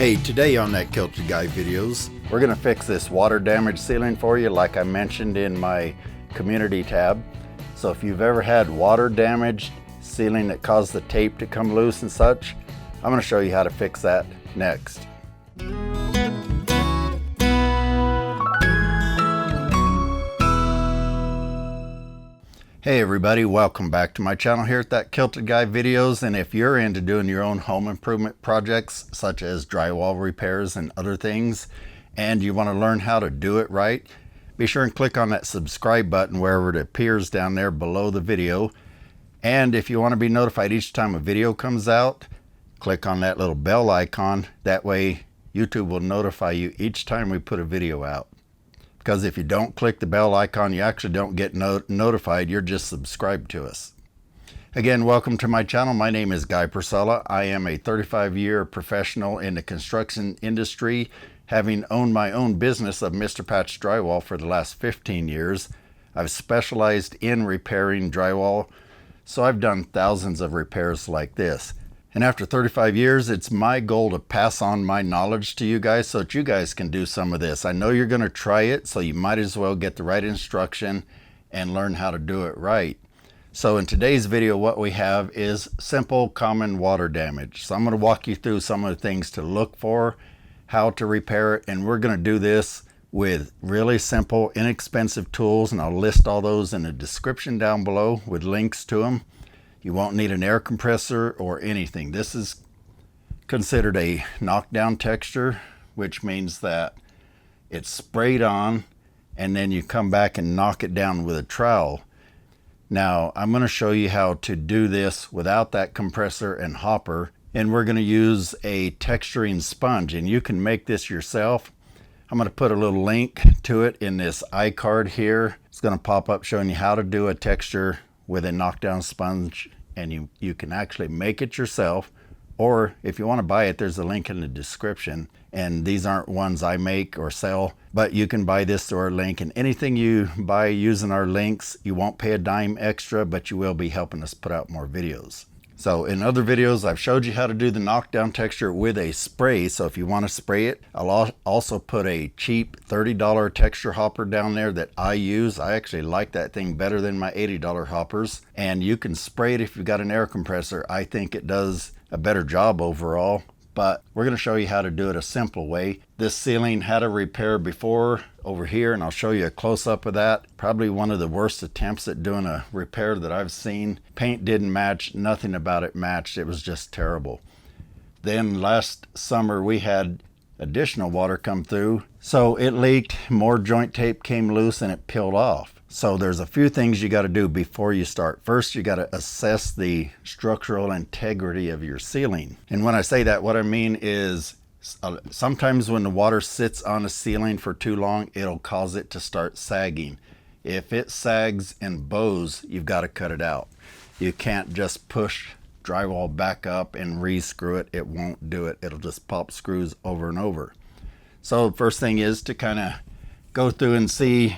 Hey, today on that Kilted Guy videos, we're going to fix this water damage ceiling for you like I mentioned in my community tab. So if you've ever had water damaged ceiling that caused the tape to come loose and such, I'm going to show you how to fix that next. Hey everybody, welcome back to my channel here at that Kilted Guy videos. And if you're into doing your own home improvement projects such as drywall repairs and other things, and you want to learn how to do it right, be sure and click on that subscribe button wherever it appears down there below the video. And if you want to be notified each time a video comes out, click on that little bell icon. That way YouTube will notify you each time we put a video out. Because if you don't click the bell icon, you actually don't get notified. You're just subscribed to us. Again, welcome to my channel. My name is Guy Persella. I am a 35-year professional in the construction industry, having owned my own business of Mr Patch Drywall for the last 15 years. I've specialized in repairing drywall, so I've done thousands of repairs like this. And after 35 years, it's my goal to pass on my knowledge to you guys so that you guys can do some of this. I know you're going to try it, so you might as well get the right instruction and learn how to do it right. So in today's video, what we have is simple common water damage. So I'm going to walk you through some of the things to look for, how to repair it, and we're going to do this with really simple, inexpensive tools, and I'll list all those in the description down below with links to them. You won't need an air compressor or anything. This is considered a knockdown texture, which means that it's sprayed on and then you come back and knock it down with a trowel. Now, I'm going to show you how to do this without that compressor and hopper, and we're going to use a texturing sponge, and you can make this yourself. I'm going to put a little link to it in this iCard here. It's going to pop up showing you how to do a texture with a knockdown sponge, and you can actually make it yourself, or if you want to buy it, there's a link in the description. And these aren't ones I make or sell, but you can buy this through our link, and anything you buy using our links, you won't pay a dime extra, but you will be helping us put out more videos. So in other videos, I've showed you how to do the knockdown texture with a spray. So if you want to spray it, I'll also put a cheap $30 texture hopper down there that I use. I actually like that thing better than my $80 hoppers. And you can spray it if you've got an air compressor. I think it does a better job overall. But we're going to show you how to do it a simple way. This ceiling had a repair before over here, and I'll show you a close-up of that. Probably one of the worst attempts at doing a repair that I've seen. Paint didn't match, nothing about it matched. It was just terrible. Then last summer we had additional water come through, so it leaked, more joint tape came loose, and it peeled off. So there's a few things you got to do before you start. First, you got to assess the structural integrity of your ceiling. And when I say that, what I mean is sometimes when the water sits on a ceiling for too long, it'll cause it to start sagging. If it sags and bows, you've got to cut it out. You can't just push drywall back up and re-screw it. It won't do it. It'll just pop screws over and over. So the first thing is to kind of go through and see.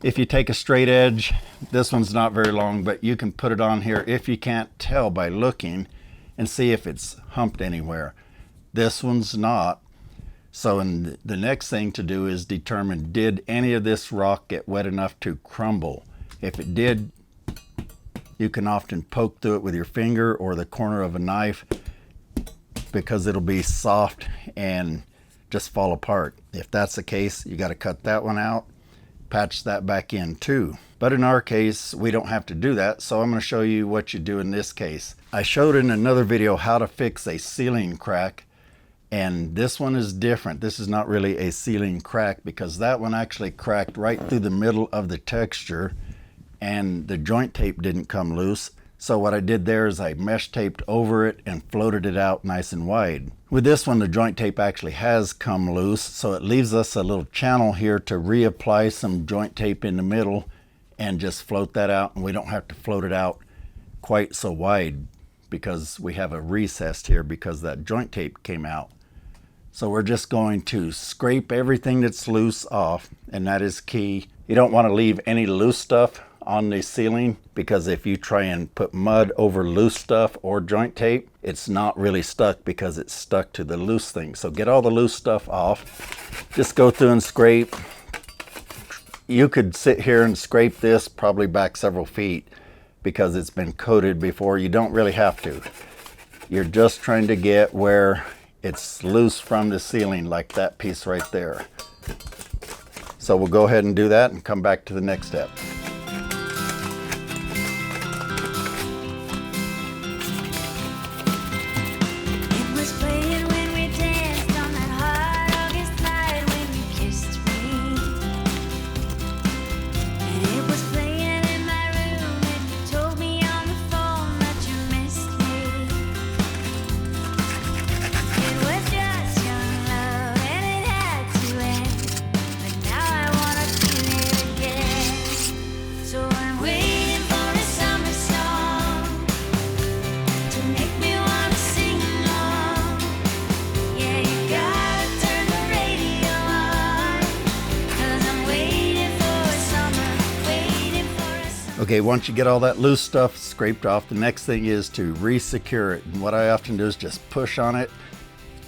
If you take a straight edge, this one's not very long, but you can put it on here if you can't tell by looking and see if it's humped anywhere. This one's not. So the next thing to do is determine, did any of this rock get wet enough to crumble? If it did, you can often poke through it with your finger or the corner of a knife because it'll be soft and just fall apart. If that's the case, you got to cut that one out. Patch that back in too. But in our case, we don't have to do that, so I'm going to show you what you do in this case. I showed in another video how to fix a ceiling crack, and this one is different. This is not really a ceiling crack because that one actually cracked right through the middle of the texture and the joint tape didn't come loose. So what I did there is I mesh taped over it and floated it out nice and wide. With this one, the joint tape actually has come loose, so it leaves us a little channel here to reapply some joint tape in the middle and just float that out, and we don't have to float it out quite so wide because we have a recess here because that joint tape came out. So we're just going to scrape everything that's loose off, and that is key. You don't want to leave any loose stuff on the ceiling, because if you try and put mud over loose stuff or joint tape, it's not really stuck because it's stuck to the loose thing. So get all the loose stuff off. Just go through and scrape. You could sit here and scrape this probably back several feet because it's been coated before. You don't really have to. You're just trying to get where it's loose from the ceiling, like that piece right there. So we'll go ahead and do that and come back to the next step. Okay, once you get all that loose stuff scraped off, the next thing is to re-secure it. And what I often do is just push on it.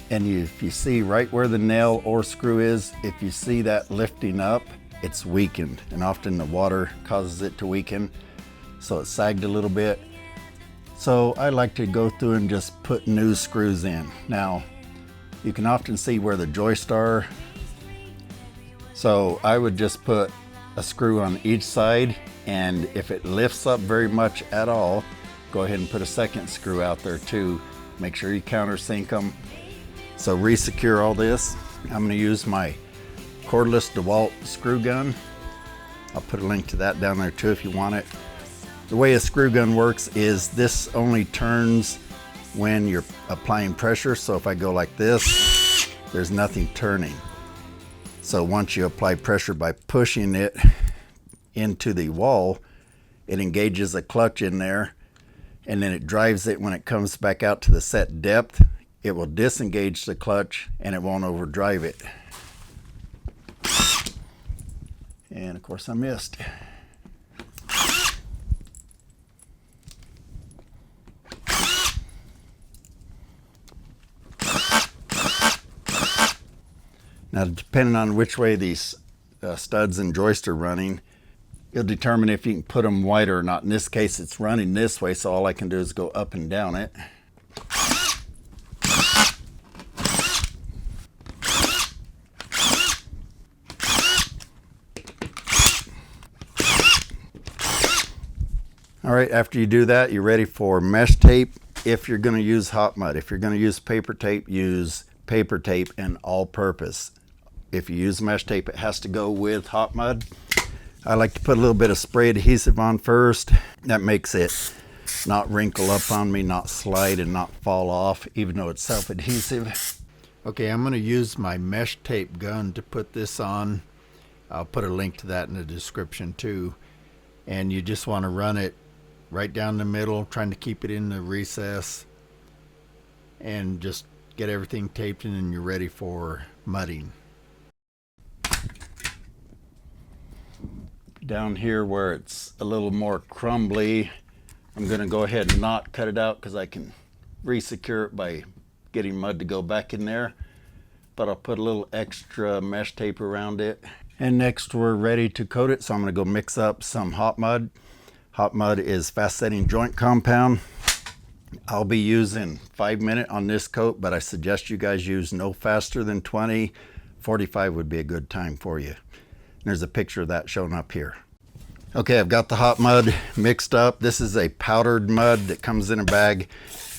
And if you see right where the nail or screw is, if you see that lifting up, it's weakened. And often the water causes it to weaken. So it sagged a little bit. So I like to go through and just put new screws in. Now, you can often see where the joists are. So I would just put a screw on each side, and if it lifts up very much at all, go ahead and put a second screw out there too. Make sure you countersink them. So re-secure all this. I'm going to use my cordless DeWalt screw gun. I'll put a link to that down there too if you want it. The way a screw gun works is this only turns when you're applying pressure. So if I go like this, there's nothing turning. So once you apply pressure by pushing it into the wall, it engages a clutch in there, and then it drives it. When it comes back out to the set depth, it will disengage the clutch and it won't overdrive it. And of course I missed. Now, depending on which way these studs and joists are running, you'll determine if you can put them wider or not. In this case, it's running this way, so all I can do is go up and down it. All right, after you do that, you're ready for mesh tape. If you're going to use hot mud, if you're going to use paper tape, use paper tape and all-purpose. If you use mesh tape, it has to go with hot mud. I like to put a little bit of spray adhesive on first. That makes it not wrinkle up on me, not slide and not fall off, even though it's self-adhesive. Okay, I'm going to use my mesh tape gun to put this on. I'll put a link to that in the description too. And you just want to run it right down the middle, trying to keep it in the recess, and just get everything taped in, and you're ready for mudding. Down here where it's a little more crumbly, I'm going to go ahead and not cut it out because I can re-secure it by getting mud to go back in there. But I'll put a little extra mesh tape around it. And next we're ready to coat it, so I'm going to go mix up some hot mud. Hot mud is fast setting joint compound. I'll be using 5 minute on this coat, but I suggest you guys use no faster than 20. 45 would be a good time for you. There's a picture of that shown up here. Okay, I've got the hot mud mixed up. This is a powdered mud that comes in a bag.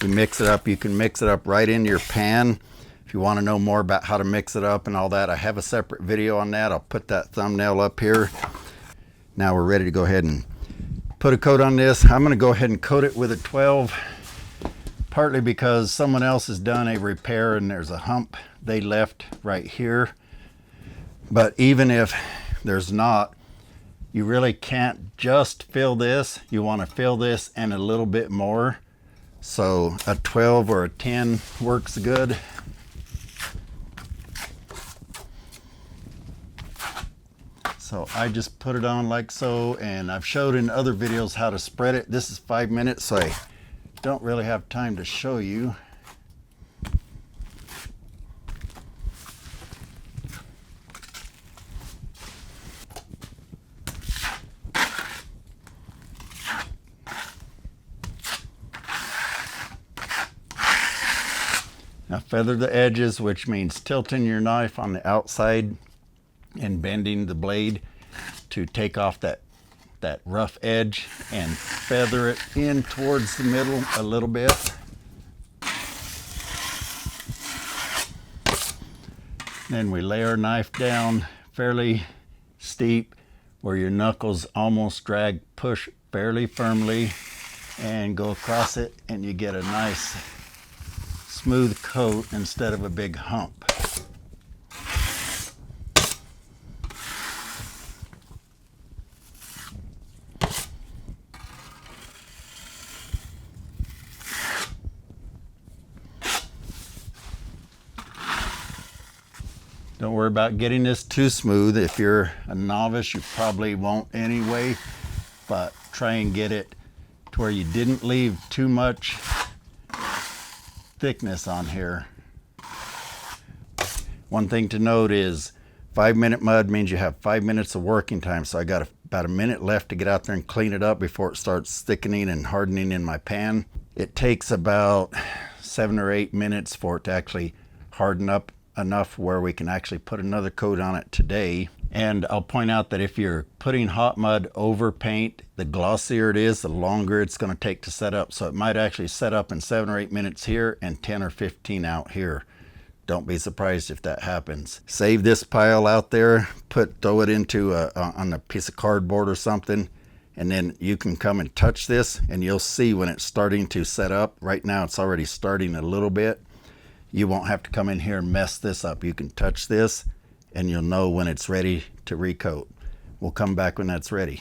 You mix it up. You can mix it up right into your pan. If you want to know more about how to mix it up and all that, I have a separate video on that. I'll put that thumbnail up here. Now we're ready to go ahead and put a coat on this. I'm going to go ahead and coat it with a 12, partly because someone else has done a repair and there's a hump they left right here. But even if there's not, you really can't just fill this. You want to fill this and a little bit more. So a 12 or a 10 works good. So I just put it on like so, and I've showed in other videos how to spread it. This is 5 minutes, so I don't really have time to show you. Now feather the edges, which means tilting your knife on the outside and bending the blade to take off that rough edge, and feather it in towards the middle a little bit. Then we lay our knife down fairly steep where your knuckles almost drag, push fairly firmly, and go across it, and you get a nice smooth coat instead of a big hump. Don't worry about getting this too smooth. If you're a novice, you probably won't anyway, but try and get it to where you didn't leave too much thickness on here. One thing to note is 5-minute mud means you have 5 minutes of working time, so I got about a minute left to get out there and clean it up before it starts thickening and hardening in my pan. It takes about 7 or 8 minutes for it to actually harden up enough where we can actually put another coat on it today. And I'll point out that if you're putting hot mud over paint, the glossier it is, the longer it's going to take to set up. So it might actually set up in 7 or 8 minutes here and 10 or 15 out here. Don't be surprised if that happens. Save this pile out there, throw it into on a piece of cardboard or something, and then you can come and touch this and you'll see when it's starting to set up. Right now it's already starting a little bit. You won't have to come in here and mess this up. You can touch this and you'll know when it's ready to recoat. We'll come back when that's ready.